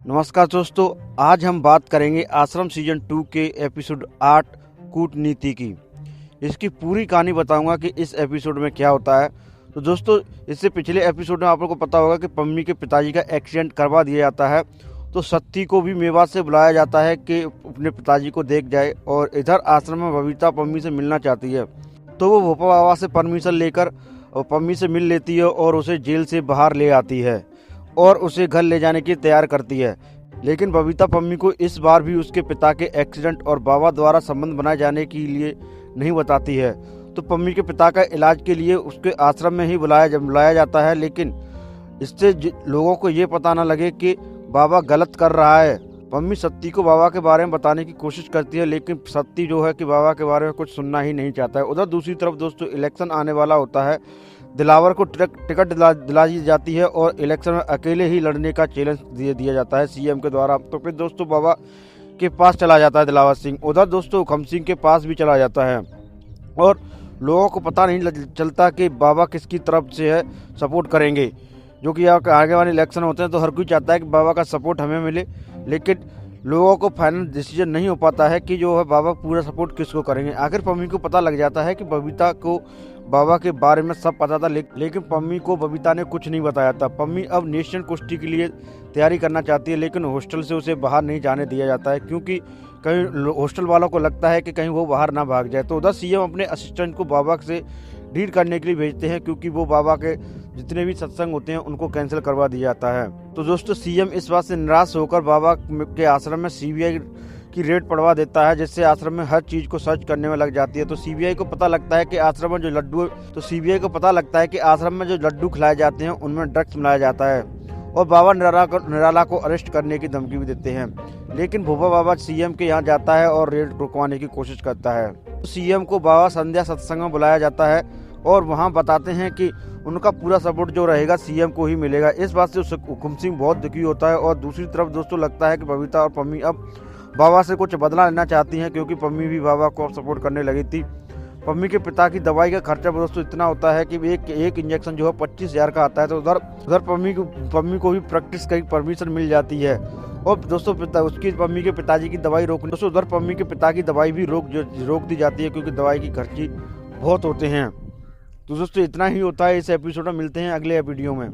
नमस्कार दोस्तों, आज हम बात करेंगे आश्रम सीजन 2 के एपिसोड 8 कूटनीति की। इसकी पूरी कहानी बताऊंगा कि इस एपिसोड में क्या होता है। तो दोस्तों, इससे पिछले एपिसोड में आप लोगों को पता होगा कि पम्मी के पिताजी का एक्सीडेंट करवा दिया जाता है। तो सत्ती को भी मेवात से बुलाया जाता है कि अपने पिताजी को देख जाए, और इधर आश्रम में बबीता पम्मी से मिलना चाहती है। तो वो भोपा बाबा से परमिशन लेकर पम्मी से मिल लेती है और उसे जेल से बाहर ले आती है और उसे घर ले जाने की तैयार करती है। लेकिन बबीता पम्मी को इस बार भी उसके पिता के एक्सीडेंट और बाबा द्वारा संबंध बनाए जाने के लिए नहीं बताती है। तो पम्मी के पिता का इलाज के लिए उसके आश्रम में ही बुलाया जाता है, लेकिन इससे लोगों को ये पता ना लगे कि बाबा गलत कर रहा है। पम्मी सत्ती को बाबा के बारे में बताने की कोशिश करती है, लेकिन सत्ती जो है कि बाबा के बारे में कुछ सुनना ही नहीं चाहता है। उधर दूसरी तरफ दोस्तों, इलेक्शन आने वाला होता है। दिलावर को टिकट दिला दी जाती है और इलेक्शन में अकेले ही लड़ने का चैलेंज दिया जाता है सीएम के द्वारा। तो फिर दोस्तों बाबा के पास चला जाता है दिलावर सिंह। उधर दोस्तों हुकम सिंह के पास भी चला जाता है और लोगों को पता नहीं चलता कि बाबा किसकी तरफ से है सपोर्ट करेंगे। जो कि आगे वाले इलेक्शन होते हैं तो हर कोई चाहता है कि बाबा का सपोर्ट हमें मिले, लेकिन लोगों को फाइनल डिसीजन नहीं हो पाता है कि जो है बाबा पूरा सपोर्ट किसको करेंगे। आखिर पम्मी को पता लग जाता है कि बबीता को बाबा के बारे में सब पता था, लेकिन पम्मी को बबीता ने कुछ नहीं बताया था। पम्मी अब नेशनल कुश्ती के लिए तैयारी करना चाहती है, लेकिन हॉस्टल से उसे बाहर नहीं जाने दिया जाता है, क्योंकि कहीं हॉस्टल वालों को लगता है कि कहीं वो बाहर ना भाग जाए। तो उधर सीएम अपने असिस्टेंट को बाबा से डील करने के लिए भेजते हैं, क्योंकि वो बाबा के जितने भी सत्संग होते हैं उनको कैंसिल करवा दिया जाता है। तो दोस्तों सीएम इस बात से निराश होकर बाबा के आश्रम में सीबीआई की रेड पड़वा देता है, जिससे आश्रम में हर चीज को सर्च करने में लग जाती है। तो सीबीआई को पता लगता है कि आश्रम में जो लड्डू खिलाए जाते हैं उनमें ड्रग्स मिलाया जाता है, और बाबा निराला को अरेस्ट करने की धमकी भी देते हैं। लेकिन भोपा बाबा सीएम के यहाँ जाता है और रेड रुकवाने की कोशिश करता है। तो सीएम को बाबा संध्या सत्संग में बुलाया जाता है और वहाँ बताते हैं कि उनका पूरा सपोर्ट जो रहेगा सीएम को ही मिलेगा। इस बात से हुकुम सिंह बहुत दुखी होता है। और दूसरी तरफ दोस्तों लगता है कि बबीता और पम्मी अब बाबा से कुछ बदला लेना चाहती हैं, क्योंकि पम्मी भी बाबा को सपोर्ट करने लगी थी। पम्मी के पिता की दवाई का खर्चा दोस्तों इतना होता है कि एक इंजेक्शन जो है 25,000 का आता है। तो उधर पम्मी को भी प्रैक्टिस की परमिशन मिल जाती है। और दोस्तों पम्मी के पिताजी की दवाई दोस्तों उधर पम्मी के पिता की दवाई भी रोक दी जाती है, क्योंकि दवाई की खर्ची बहुत होते हैं। तो दोस्तों इतना ही होता है इस एपिसोड में। मिलते हैं अगले वीडियो में।